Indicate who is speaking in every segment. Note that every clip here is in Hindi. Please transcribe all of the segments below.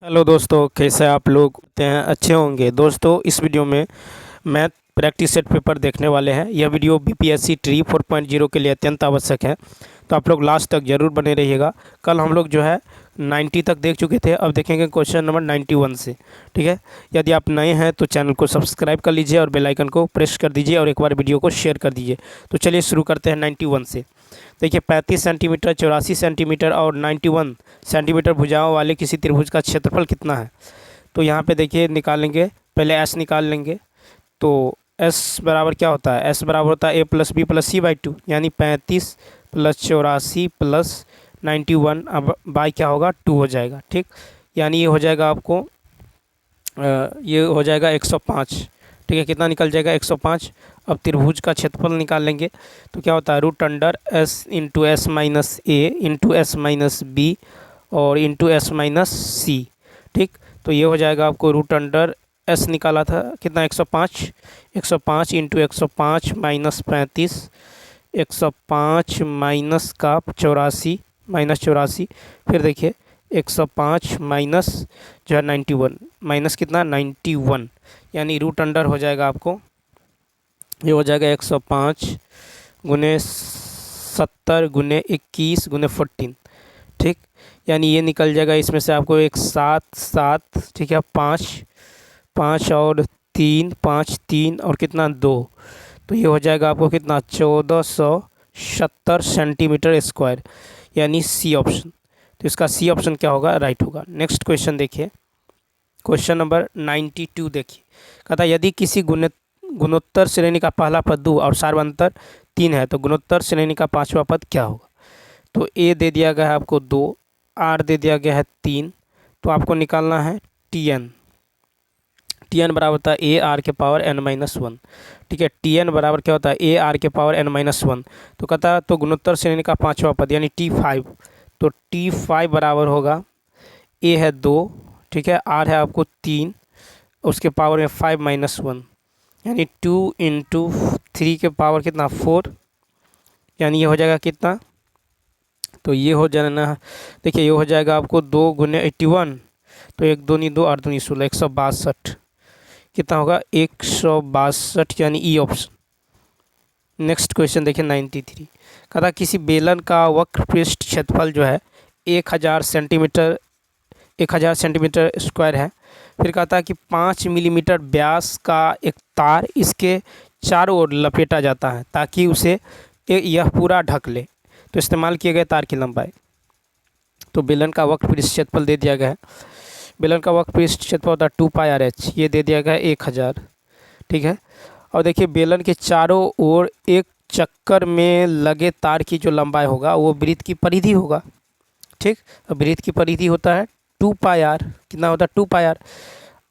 Speaker 1: हेलो दोस्तों, कैसे आप लोग होते हैं? अच्छे होंगे। दोस्तों, इस वीडियो में मैथ प्रैक्टिस सेट पेपर देखने वाले हैं। यह वीडियो बीपीएससी ट्री 4.0 के लिए अत्यंत आवश्यक है, तो आप लोग लास्ट तक ज़रूर बने रहिएगा। कल हम लोग जो है 90 तक देख चुके थे, अब देखेंगे क्वेश्चन नंबर 91 से। ठीक है, यदि आप नए हैं तो चैनल को सब्सक्राइब कर लीजिए और बेल आइकन को प्रेस कर दीजिए और एक बार वीडियो को शेयर कर दीजिए। तो चलिए शुरू करते हैं 91 से। देखिए, 35 सेंटीमीटर, 84 सेंटीमीटर और 91 सेंटीमीटर भुजाओं वाले किसी त्रिभुज का क्षेत्रफल कितना है? तो यहाँ पे देखिए निकालेंगे, पहले एस निकाल लेंगे। तो एस बराबर क्या होता है? एस बराबर होता है A plus B plus C by 2, यानी 35 प्लस 84 प्लस 91, अब बाई क्या होगा? 2 हो जाएगा। ठीक, यानी ये हो जाएगा आपको ये हो जाएगा 105। ठीक है, कितना निकल जाएगा? 105। अब त्रिभुज का क्षेत्रफल निकाल लेंगे, तो क्या होता है? Root under S into S minus A into S minus B और इंटू एस माइनस सी। ठीक, तो ये हो जाएगा आपको रूट अंडर एस निकाला था कितना? 105। 105 इंटू 105 माइनस 35, 105 माइनस का 84 माइनस 84, फिर देखिए 105 माइनस जो है 91, माइनस कितना? 91, यानी रूट अंडर हो जाएगा आपको, ये हो जाएगा 105 गुने 70 गुने 21 गुने 14। ठीक, यानी ये निकल जाएगा इसमें से आपको एक 7 7, ठीक है, 5 5 और 3 5 3 और कितना? 2। तो ये हो जाएगा आपको कितना? 1470 सेंटीमीटर स्क्वायर, यानी सी ऑप्शन। तो इसका सी ऑप्शन क्या होगा? राइट होगा। नेक्स्ट क्वेश्चन देखिए, क्वेश्चन नंबर 92 देखिए। कहता है यदि किसी गुणोत्तर श्रेणी का पहला पद 2 और सार्वंतर 3 है तो गुणोत्तर श्रेणी का पांचवा पद क्या होगा? तो ए दे दिया गया है आपको 2, आर दे दिया गया है 3, तो आपको निकालना है टी एन। टी एन बराबर होता है ए आर के पावर एन माइनस 1। ठीक है, टी एन बराबर क्या होता है? ए आर के पावर एन माइनस 1। तो कहता है तो गुणोत्तर श्रेणी का पांचवा पद यानी T5, तो T5 बराबर होगा, ए है 2, ठीक है, आर है आपको 3, उसके पावर में 5 माइनस 1, यानी 2 इंटू 3 के पावर कितना? 4, यानी ये हो जाएगा कितना? तो ये हो जाना, देखिए ये हो जाएगा आपको 2 गुने 81, तो 1 दूनी 2 8 दूनी 16, 162। कितना होगा? 162, यानी ई ऑप्शन। नेक्स्ट क्वेश्चन देखिए 93। कहता किसी बेलन का वक्र पृष्ठ क्षेत्रफल जो है 1000 सेंटीमीटर स्क्वायर है। फिर कहता है कि 5 मिलीमीटर व्यास का एक तार इसके चारों ओर लपेटा जाता है ताकि उसे यह पूरा ढक ले, तो इस्तेमाल किए गए तार की लंबाई। तो बेलन का वक्र पृष्ठ क्षेत्रफल दे दिया गया है, बेलन का वक्र पृष्ठ क्षेत्रफल होता है 2 पाई आर एच, ये दे दिया गया है 1000। ठीक है, और देखिए बेलन के चारों ओर एक चक्कर में लगे तार की जो लंबाई होगा वो वृत्त की परिधि होगा। ठीक, वृत्त की परिधि होता है 2 पाई आर, कितना होता है? 2 पाई आर।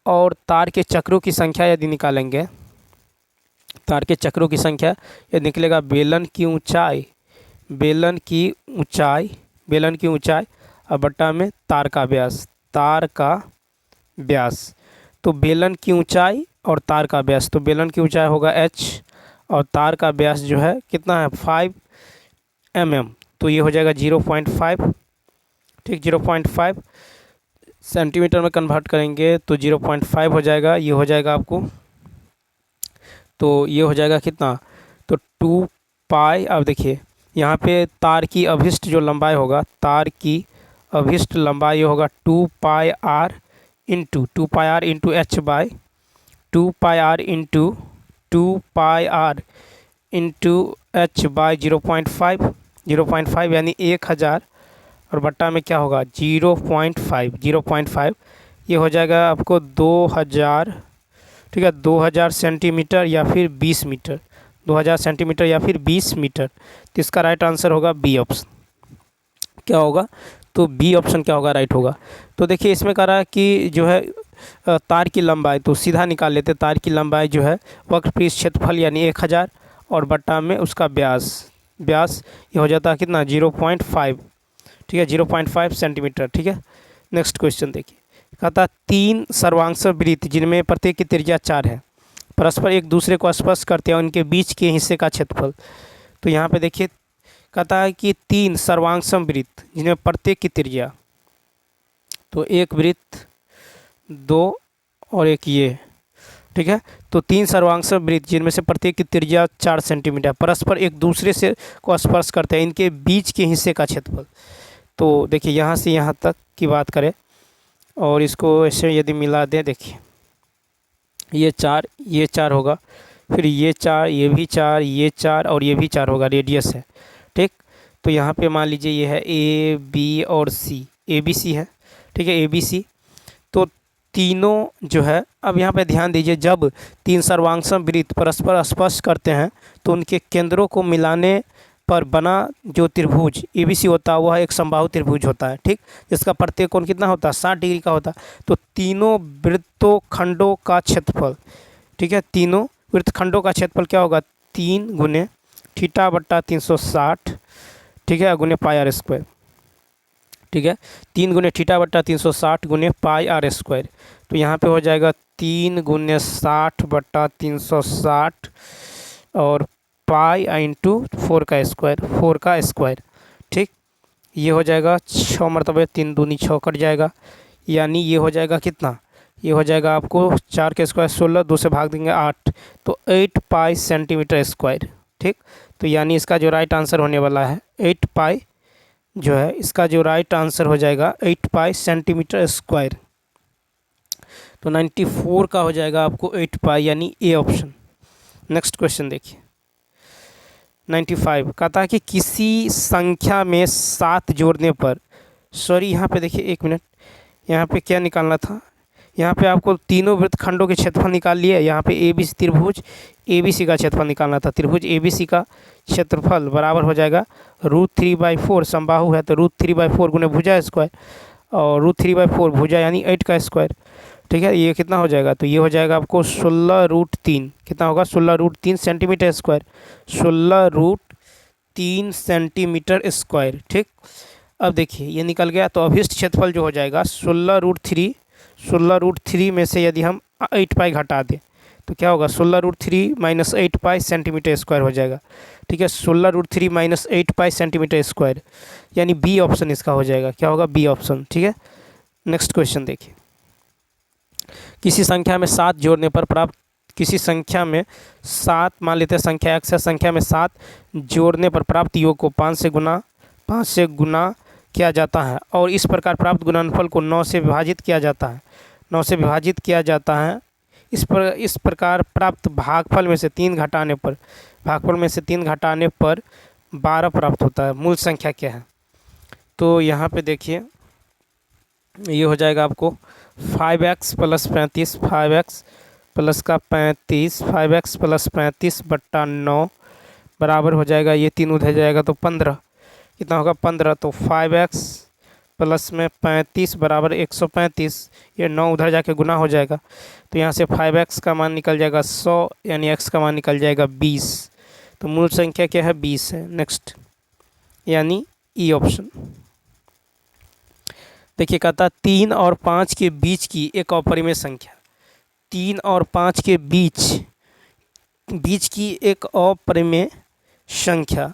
Speaker 1: और तार के चक्रों की संख्या यदि निकालेंगे, तार के चक्रों की संख्या यदि निकलेगा बेलन की ऊंचाई, बेलन की ऊंचाई, बेलन की ऊंचाई और बट्टा में तार का व्यास, तार का व्यास। तो बेलन की ऊंचाई और तार का व्यास, तो बेलन की ऊंचाई होगा h और तार का व्यास जो है कितना है? 5 mm, तो ये हो जाएगा 0.5। ठीक, 0.5 सेंटीमीटर में कन्वर्ट करेंगे तो 0.5 हो जाएगा, ये हो जाएगा आपको, तो ये हो जाएगा कितना? तो 2 पाई। अब देखिए यहाँ पे तार की अभिष्ट जो लंबाई होगा, तार की अभिष्ट लंबाई होगा 2 pi R into 2 pi R into H by 2 pi R into 2 pi R into H by 0.5, 0.5 यानी 1000 और बट्टा में क्या होगा? 0.5, 0.5, ये हो जाएगा आपको 2000। ठीक है, 2000 सेंटीमीटर या फिर 20 मीटर, 2000 सेंटीमीटर या फिर 20 मीटर। तो इसका राइट आंसर होगा बी ऑप्शन। क्या होगा? तो बी ऑप्शन क्या होगा? राइट होगा। तो देखिए इसमें कह रहा है कि जो है तार की लंबाई, तो सीधा निकाल लेते, तार की लंबाई जो है वक्र पृष्ठ क्षेत्रफल यानी 1000 और बट्टा में उसका व्यास, व्यास ये हो जाता है कितना? 0.5। ठीक है, 0.5 सेंटीमीटर। ठीक है, नेक्स्ट क्वेश्चन देखिए। कहता 3 सर्वांश वृत्त जिनमें प्रत्येक की त्रिज्या 4 है परस्पर एक दूसरे को स्पर्श करते हैं, उनके बीच के हिस्से का क्षेत्रफल। तो यहाँ पे देखिए कहता है कि 3 सर्वांश वृत्त जिनमें प्रत्येक की त्रिज्या, तो एक वृत्त 2 और एक ये, ठीक है। तो 3 सर्वांश वृत्त जिनमें से प्रत्येक की त्रिज्या 4 सेंटीमीटर परस्पर एक दूसरे से को स्पर्श करते हैं, इनके बीच के हिस्से का क्षेत्रफल। तो देखिए यहाँ से यहाँ तक की बात करें और इसको ऐसे यदि मिला दें, देखिए ये 4 होगा, फिर ये 4, ये भी 4, ये 4 और ये भी 4 होगा, रेडियस है, ठीक। तो यहाँ पे मान लीजिए ये है ए बी और सी, ए बी सी है, ठीक है, ए बी सी। तो तीनों जो है, अब यहाँ पे ध्यान दीजिए, जब 3 सर्वांश वृत्त परस्पर स्पर्श करते हैं तो उनके केंद्रों को मिलाने पर बना जो त्रिभुज एबीसी होता है वह एक समबाहु त्रिभुज होता है, ठीक, जिसका प्रत्येक कोण कितना होता है, 60 डिग्री का होता है। तो तीनों वृत्तों खंडों का क्षेत्रफल, ठीक है, तीनों वृत्तखंडों का क्षेत्रफल क्या होगा, 3 गुने थीटा बट्टा 360, ठीक है, गुने पाई आर स्क्वायर, ठीक है, 3 गुने थीटा बट्टा 360 गुने पाई आर स्क्वायर। तो यहाँ पे हो जाएगा 3 गुने 60 बट्टा 360 और पाई इंटू 4 का स्क्वायर, ठीक। ये हो जाएगा 6 मरतबे 3 दूनी 6 कट जाएगा, यानी ये हो जाएगा कितना, ये हो जाएगा आपको 4 के स्क्वायर 16, 2 से भाग देंगे 8, तो 8 पाई सेंटीमीटर स्क्वायर, ठीक। तो यानी इसका जो राइट आंसर होने वाला है 8 पाई, जो है इसका जो राइट आंसर हो जाएगा 8 पाई सेंटीमीटर स्क्वायर। तो 94 का हो जाएगा आपको 8 पाई, यानी ए ऑप्शन। नेक्स्ट क्वेश्चन देखिए 95, कहता है कि किसी संख्या में 7 जोड़ने पर, सॉरी यहाँ पे देखिए 1 मिनट, यहाँ पे क्या निकालना था, यहाँ पे आपको तीनों वृत्तखंडों के क्षेत्रफल निकाल लिए, यहाँ पे ए बी सी त्रिभुज ए बी सी का क्षेत्रफल निकालना था। त्रिभुज ए बी सी का क्षेत्रफल बराबर हो जाएगा √3/4, समबाहु है तो √3/4 गुने भुजा स्क्वायर, और √3/4 भुजा यानी 8 का स्क्वायर, ठीक है। ये कितना हो जाएगा, तो ये हो जाएगा आपको 16√3, कितना होगा 16√3 सेंटीमीटर स्क्वायर, 16√3 सेंटीमीटर स्क्वायर, ठीक। अब देखिए ये निकल गया, तो अभिष्ट क्षेत्रफल जो हो जाएगा 16√3 में से यदि हम 8 पाई घटा दें तो क्या होगा, 16√3 माइनस 8 पाई सेंटीमीटर स्क्वायर हो जाएगा, ठीक है, 16√3 माइनस 8 पाई सेंटीमीटर स्क्वायर, यानी बी ऑप्शन इसका हो जाएगा, क्या होगा, बी ऑप्शन, ठीक है। नेक्स्ट क्वेश्चन देखिए, किसी संख्या में 7 जोड़ने पर प्राप्त, किसी संख्या में 7 मान लेते हैं, संख्या x है, संख्या में 7 जोड़ने पर प्राप्त योग को 5 से गुना किया जाता है और इस प्रकार प्राप्त गुणनफल को 9 से विभाजित किया जाता है, 9 से विभाजित किया जाता है। इस प्रकार प्राप्त भागफल में से 3 घटाने पर 12 प्राप्त होता है। मूल संख्या क्या है, तो यहाँ पे देखिए ये हो जाएगा आपको 5x प्लस 35, 5x प्लस का 35, 5x प्लस 35 बट्टा 9 बराबर हो जाएगा, ये 3 उधर जाएगा तो 15, कितना होगा 15, तो 5x प्लस में 35 बराबर 135, ये 9 उधर जाके गुना हो जाएगा, तो यहाँ से 5x का मान निकल जाएगा 100, यानी x का मान निकल जाएगा 20। तो मूल संख्या क्या है, 20 है। नेक्स्ट, यानी ई ऑप्शन। देखिए कहता 3 और 5 के बीच की एक अपरिमेय संख्या, 3 और 5 के बीच की एक अपरिमेय संख्या।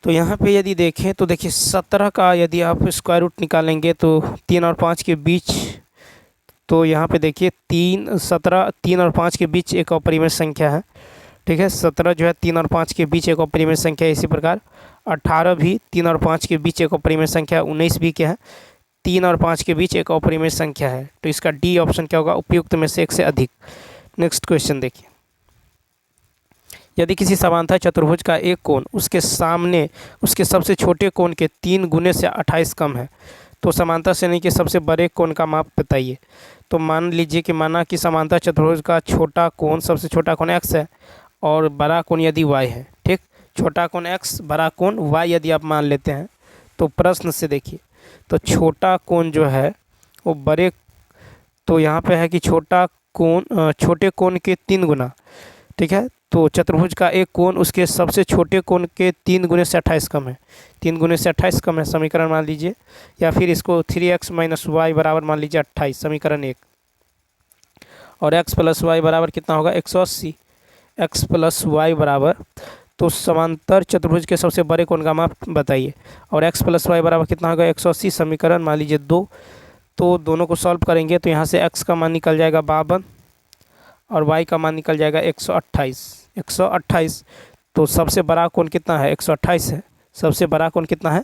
Speaker 1: तो यहाँ पे यदि देखें तो देखिए 17 का यदि आप स्क्वायर रूट निकालेंगे तो 3 और 5 के बीच, तो यहाँ पे देखिए 3 और 5 के बीच एक अपरिमेय संख्या है, ठीक है। 17 जो है 3 और 5 के बीच एक अपरिमेय संख्या है। इसी प्रकार 18 भी 3 और 5 के बीच एक अपरिमेय संख्या, 19 भी क्या है, 3 और 5 के बीच एक अपरिमेय संख्या है। तो इसका डी ऑप्शन क्या होगा, उपयुक्त में से एक से अधिक। नेक्स्ट क्वेश्चन देखिए, यदि किसी समांतर चतुर्भुज का एक कोण उसके सामने उसके सबसे छोटे कोण के 3 गुने से 28 कम है तो समांतर श्रेणी के सबसे बड़े कोण का माप बताइए। तो मान लीजिए कि माना कि समांतर चतुर्भुज का छोटा कोण, सबसे छोटा कोण x है और बड़ा कोण यदि y है, ठीक। छोटा कोण x, बड़ा कोण y यदि आप मान लेते हैं तो प्रश्न से देखिए, तो छोटा कोण जो है वो बड़े, तो यहाँ पे है कि छोटे कोण के 3 गुना, ठीक है। तो चतुर्भुज का एक कोण उसके सबसे छोटे कोण के 3 गुने से 28 कम है, 3 गुने से 28 कम है, समीकरण मान लीजिए, या फिर इसको 3x माइनस वाई बराबर मान लीजिए 28, समीकरण 1, और x प्लस वाई बराबर कितना होगा 180, x प्लस वाई बराबर, तो समांतर चतुर्भुज के सबसे बड़े कोण का माप बताइए, और x प्लस वाई बराबर कितना होगा 180, समीकरण मान लीजिए 2, तो दोनों को सॉल्व करेंगे तो यहाँ से x का मान निकल जाएगा 52 और y का मान निकल जाएगा 128। तो सबसे बड़ा कोण कितना है? 128 है। सबसे बड़ा कोण कितना है?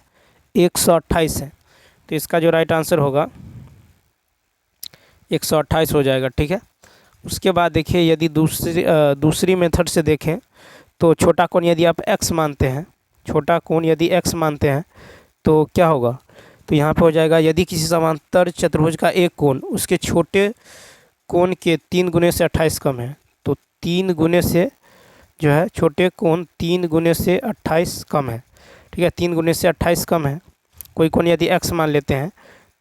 Speaker 1: 128 है। तो इसका जो राइट आंसर होगा 128 हो जाएगा। ठीक है। उसके बाद देखिए, यदि दूसरी मेथड से देखें तो छोटा कोण यदि आप x मानते हैं, छोटा कोण यदि x मानते हैं तो क्या होगा? तो यहाँ पे हो जाएगा, यदि किसी समांतर चतुर्भुज का एक कोण उसके छोटे कोण के 3 गुने से 28 कम है, तो 3 गुने से जो है छोटे कोण 3 गुने से 28 कम है। ठीक है, 3 गुने से 28 कम है। कोई कोण यदि x मान लेते हैं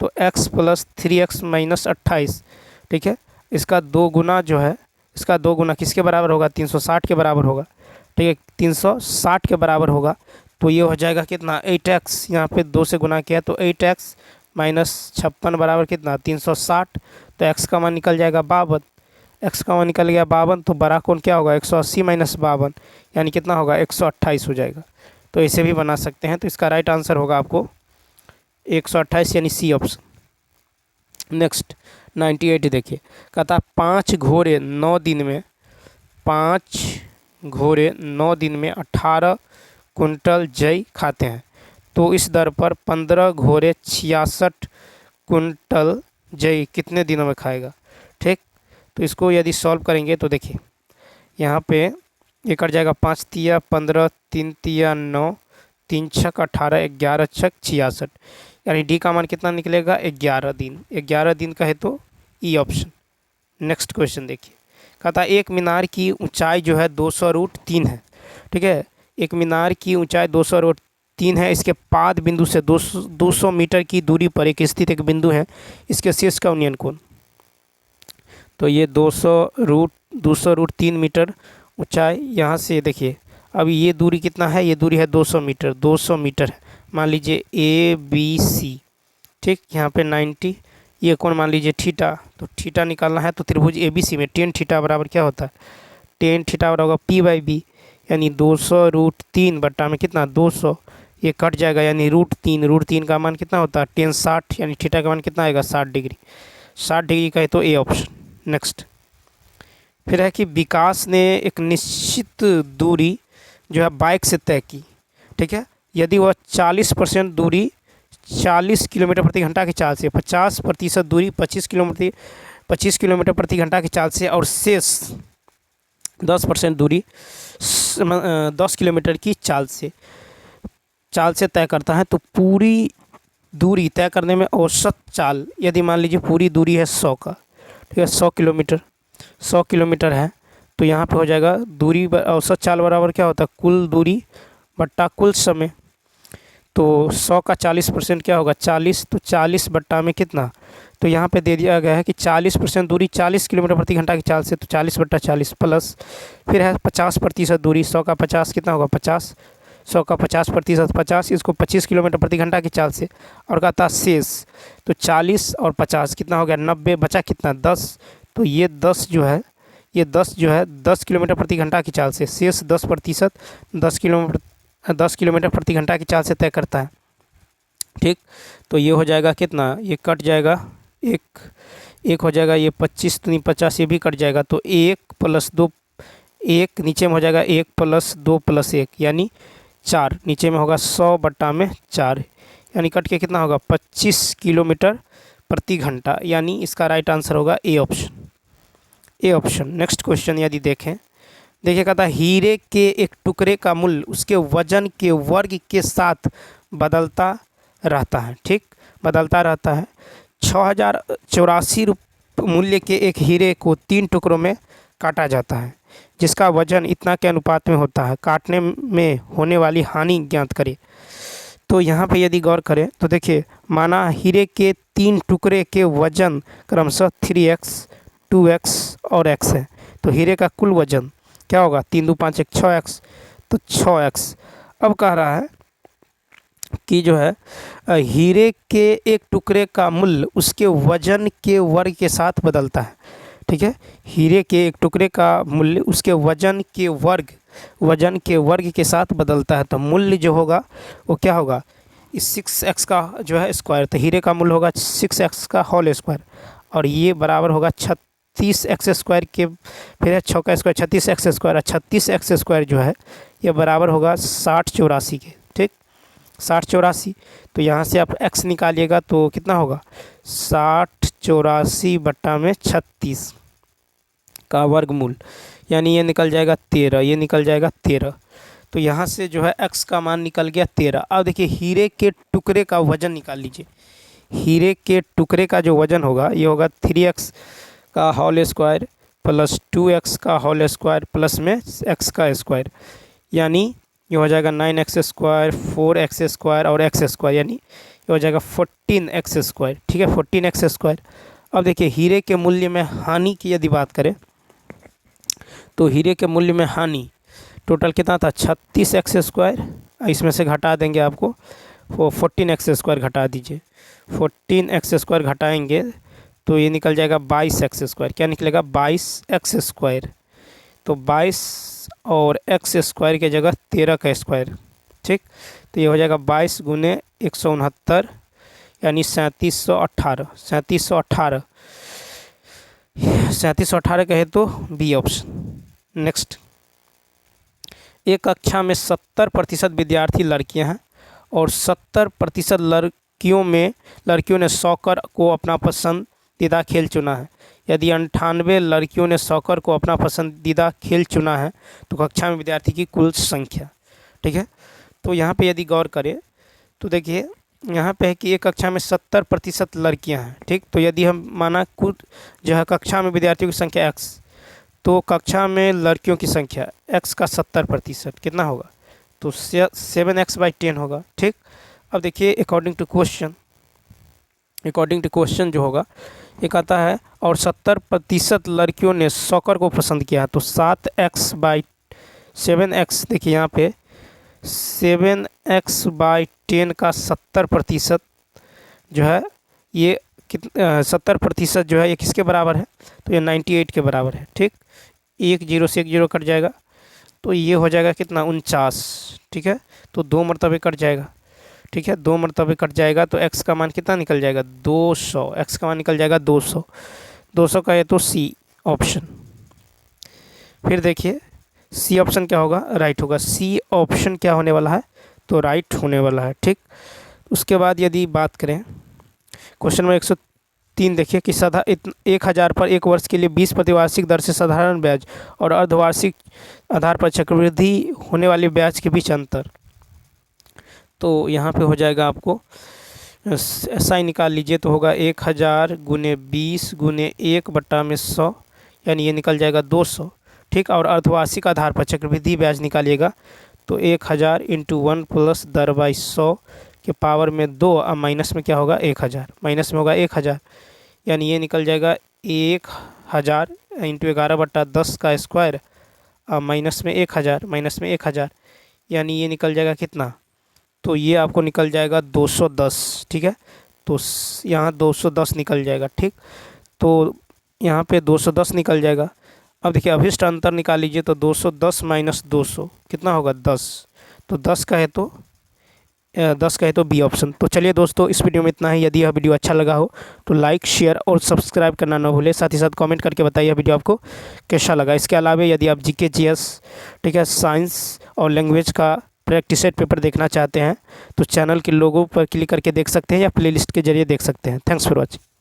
Speaker 1: तो x + 3x - 28, ठीक है, इसका 2 गुना जो है, इसका 2 गुना किसके बराबर होगा? 360 के बराबर होगा। ठीक है, 360 के बराबर होगा। तो ये हो जाएगा कितना? 8x। यहाँ पे 2 से गुना किया तो 8x - 56 बराबर कितना? 360। तो x का मान निकल जाएगा 52। x का मान निकल गया 52, तो बड़ा कोण क्या होगा? 180 - 52 यानी कितना होगा? 128 हो जाएगा। तो इसे भी बना सकते हैं। तो इसका राइट आंसर होगा आपको 128 यानी सी ऑप्शन। नेक्स्ट 98 देखिए, कहता 5 घोड़े 9 दिन में 18 कुंटल जई खाते हैं, तो इस दर पर 15 घोड़े 66 कुंटल जई कितने दिनों में खाएगा? ठीक। तो इसको यदि सॉल्व करेंगे तो देखिए, यहाँ पे ये कट जाएगा 5 तिया 15, 3 तिया 9, 3 छक 18, 11 छक 66, यानी डी का मान कितना निकलेगा? 11 दिन। 11 दिन का है तो ई ऑप्शन। नेक्स्ट क्वेश्चन देखिए, कहता एक मीनार की ऊंचाई जो है 200√3 है। ठीक है, एक मीनार की ऊंचाई 200√3 है। इसके पाद बिंदु से 200 मीटर की दूरी पर एक स्थित एक बिंदु है, इसके शीर्ष का उन्नयन कोण। तो ये 200√3 मीटर ऊंचाई, यहाँ से देखिए अब ये दूरी कितना है? ये दूरी है 200 मीटर। 200 मीटर है, मान लीजिए ABC। ठीक, यहाँ पे 90, ये कोण मान लीजिए थीटा। तो थीटा निकालना है तो त्रिभुज ABC में tan थीटा बराबर क्या होता है? tan थीटा बराबर होगा P/B, यानी 200√3 बट्टा में कितना? 200। ये कट जाएगा यानी √3। √3 का मान कितना होता है? tan 60, यानी थीटा का मान कितना आएगा? 60 डिग्री। 60 डिग्री का है तो ए ऑप्शन। नेक्स्ट फिर है कि विकास ने एक निश्चित दूरी जो है बाइक से तय की। ठीक है, यदि वह 40% दूरी 40 किलोमीटर प्रति घंटा की चाल से, 50% दूरी 25 किलोमीटर प्रति घंटा की चाल से और शेष 10% दूरी 10 किलोमीटर की चाल से तय करता है, तो पूरी दूरी तय करने में औसत चाल, यदि मान लीजिए पूरी दूरी है 100 का, ठीक है, 100 किलोमीटर है, तो यहाँ पे हो जाएगा दूरी औसत चाल बराबर क्या होता है? कुल दूरी बट्टा कुल समय। तो 100 का 40% क्या होगा? 40। तो 40 बट्टा में कितना? तो यहाँ पे दे दिया गया है कि 40% दूरी 40 किलोमीटर प्रति घंटा की चाल से, तो 40 बट्टा 40 प्लस फिर है 50% दूरी। 100 का 50 कितना होगा? 50। 100 का 50% 50, इसको 25 किलोमीटर प्रति घंटा की चाल से, और कहता शेष। तो 40 और 50 कितना हो गया? 90। बचा कितना? 10। तो ये 10 जो है 10 किलोमीटर प्रति घंटा की चाल से, शेष 10% 10 किलोमीटर प्रति घंटा की चाल से तय करता है। ठीक, तो ये हो जाएगा कितना? ये कट जाएगा, एक हो जाएगा, ये 25 दूनी 50, ये भी कट जाएगा। तो 1 + 2, 1 नीचे में हो जाएगा 1 + 2 + 1 यानी 4, नीचे में होगा 100 बट्टा में 4, यानी कट के कितना होगा? 25 किलोमीटर प्रति घंटा, यानी इसका राइट आंसर होगा ए ऑप्शन। नेक्स्ट क्वेश्चन यदि देखें, कहता हीरे के एक टुकड़े का मूल्य उसके वजन के वर्ग के साथ बदलता रहता है। ठीक, बदलता रहता है। 6084 मूल्य के एक हीरे को 3 टुकड़ों में काटा जाता है, जिसका वजन इतना के अनुपात में होता है। काटने में होने वाली हानि ज्ञात करें। तो यहाँ पे यदि गौर करें तो देखिए, माना हीरे के 3 टुकड़े के वजन क्रमशः 3x, 2x और x है, तो हीरे का कुल वजन क्या होगा? 3 2 5 1 6x, तो 6x। अब कह रहा है कि जो है हीरे के एक टुकड़े का मूल्य उसके वजन के वर्ग के साथ बदलता है। ठीक है, हीरे के एक टुकड़े का मूल्य उसके वजन के वर्ग के साथ बदलता है। तो मूल्य जो होगा वो क्या होगा? इस 6x का जो है स्क्वायर, तो हीरे का मूल्य होगा 6x का होल स्क्वायर, और ये बराबर होगा 36x स्क्वायर के, फिर है 6 का स्क्वायर 36x स्क्वायर, और 36x स्क्वायर जो है ये बराबर होगा 6084 के। ठीक, 6084, तो यहाँ से आप x निकालिएगा तो कितना होगा 6084 बट्टा में 36 का वर्गमूल, यानी ये निकल जाएगा 13, ये निकल जाएगा 13। तो यहाँ से जो है x का मान निकल गया 13। अब देखिए हीरे के टुकड़े का वज़न निकाल लीजिए। हीरे के टुकड़े का जो वज़न होगा ये होगा 3x का होल स्क्वायर प्लस 2x का होल स्क्वायर प्लस में x का स्क्वायर, यानी ये हो जाएगा 9x स्क्वायर 4x स्क्वायर और x स्क्वायर, यानी ये हो जाएगा 14x स्क्वायर। ठीक है, 14x स्क्वायर। अब देखिए हीरे के मूल्य में हानि की यदि बात करें तो हीरे के मूल्य में हानि टोटल कितना था 36x स्क्वायर, इसमें से घटा देंगे आपको वो 14x स्क्वायर घटा दीजिए, 14x स्क्वायर घटाएंगे तो ये निकल जाएगा 22x स्क्वायर। क्या निकलेगा 22x स्क्वायर, तो 22 और x स्क्वायर की जगह 13 का स्क्वायर। ठीक, तो ये हो जाएगा 22 गुने 169 यानी 3718, 3718 कहे तो बी ऑप्शन। नेक्स्ट, एक कक्षा में 70% विद्यार्थी लड़कियां हैं और 70% लड़कियों ने सॉकर को अपना पसंदीदा खेल चुना है। यदि 98 लड़कियों ने सॉकर को अपना पसंदीदा खेल चुना है तो कक्षा में विद्यार्थी की कुल संख्या। ठीक है, तो यहाँ पे यदि गौर करें तो देखिए यहाँ पे है कि एक कक्षा में 70% लड़कियाँ हैं। ठीक, तो यदि हम माना कुल जो है कक्षा में विद्यार्थियों की संख्या x, तो कक्षा में लड़कियों की संख्या x का 70% कितना होगा, तो 7x/10 होगा। ठीक, अब देखिए अकॉर्डिंग टू क्वेश्चन जो होगा ये कहता है और 70% लड़कियों ने सॉकर को पसंद किया, तो 7x/7x, देखिए यहाँ पे 7x/10 का 70% जो है ये 70% जो है ये किसके बराबर है, तो ये 98 के बराबर है। ठीक, 1 0 से 1 0 कट जाएगा तो ये हो जाएगा कितना 49। ठीक है, तो 2 मरतबे कट जाएगा। ठीक है, 2 मरतबे कट जाएगा तो x का मान कितना निकल जाएगा 200, x का मान निकल जाएगा 200, 200 का है तो सी ऑप्शन। फिर देखिए सी ऑप्शन क्या होगा, राइट होगा। सी ऑप्शन क्या होने वाला है, तो राइट होने वाला है। ठीक, उसके बाद यदि बात करें क्वेश्चन नंबर 103, देखिए कि 1000 पर एक वर्ष के लिए 20 प्रतिवार्षिक दर से साधारण ब्याज और अर्धवार्षिक आधार पर चक्रवृद्धि होने वाले ब्याज के बीच अंतर। तो यहाँ पे हो जाएगा आपको ऐसा ही निकाल लीजिए, तो होगा 1000 गुने 20 गुने 1/100, यानी ये निकल जाएगा 200। ठीक, और अर्धवार्षिक आधार पर चक्रवृद्धि ब्याज निकालिएगा तो 1000 × 1 प्लस दर बाई 100 के पावर में 2, अब माइनस में क्या होगा 1000, माइनस में होगा 1000, यानी ये निकल जाएगा 1000 × 11/10 का स्क्वायर, अब माइनस में 1000, यानी ये निकल जाएगा कितना, तो ये आपको निकल जाएगा 210। ठीक है, तो यहाँ 210 निकल जाएगा। ठीक, तो यहाँ पे 210 निकल जाएगा। अब देखिए अभिष्ट अंतर निकाल लीजिए, तो 210 माइनस 200 कितना होगा 10, तो 10 का है तो बी ऑप्शन। तो चलिए दोस्तों, इस वीडियो में इतना ही। यदि यह वीडियो अच्छा लगा हो तो लाइक शेयर और सब्सक्राइब करना न भूलें, साथ ही साथ कमेंट करके बताइए यह वीडियो आपको कैसा लगा। इसके अलावा यदि आप जीके जीएस, ठीक है, साइंस और लैंग्वेज का प्रैक्टिस सेट पेपर देखना चाहते हैं तो चैनल के लोगो पर क्लिक करके देख सकते हैं या प्लेलिस्ट के जरिए देख सकते हैं। Thanks for watching.